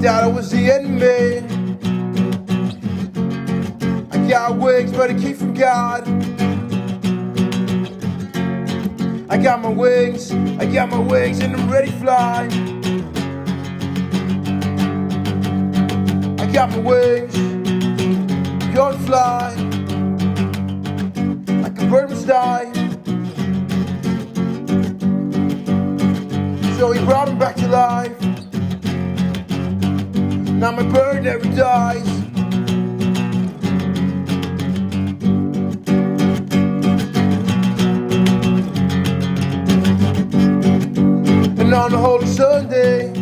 that I was the enemy. I got wings, but I keep from God. I got my wings, and I'm ready to fly. I got my wings, gonna fly like a bird must die. So he brought him back to life. Now my bird never dies. And on a holy Sunday,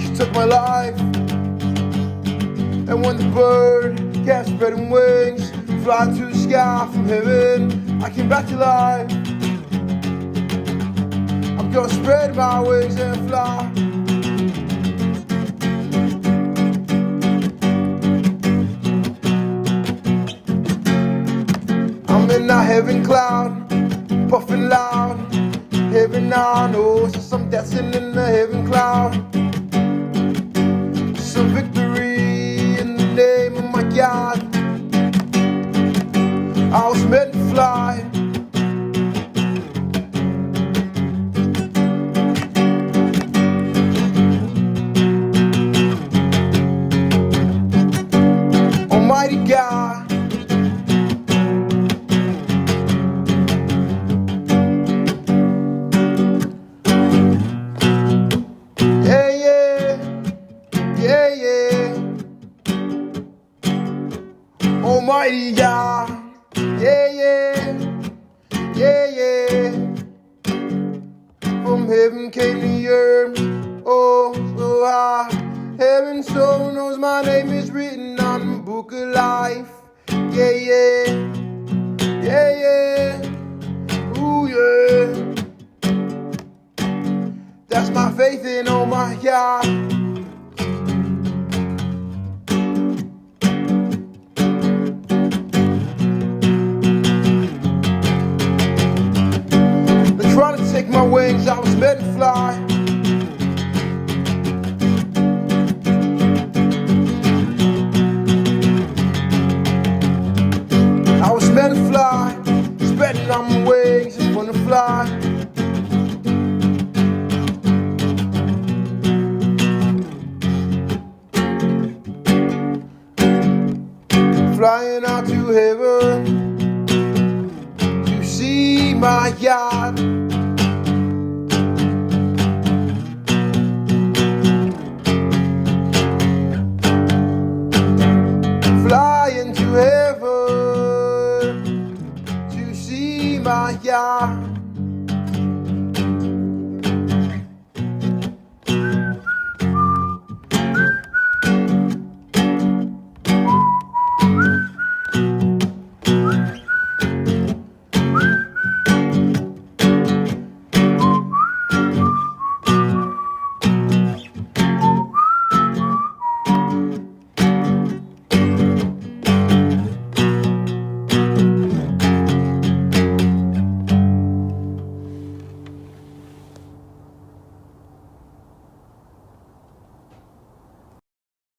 she took my life. And when the bird kept spreading wings, flying to the sky from heaven, I came back to life. I'm gonna spread my wings and fly. I'm in a heaven cloud, puffing loud. Heaven I know, so I'm dancing in the heaven cloud. Some victory in the name of my God. I was meant to fly. Almighty God, Almighty God, yeah. From heaven came the earth, oh, so high. Heaven so knows my name is written on the book of life. Yeah. Ooh, yeah. That's my faith in, oh my God. Trying to take my wings, I was meant to fly. I was meant to fly, spreading on my wings, just wanna fly. Flying out to heaven to see my God.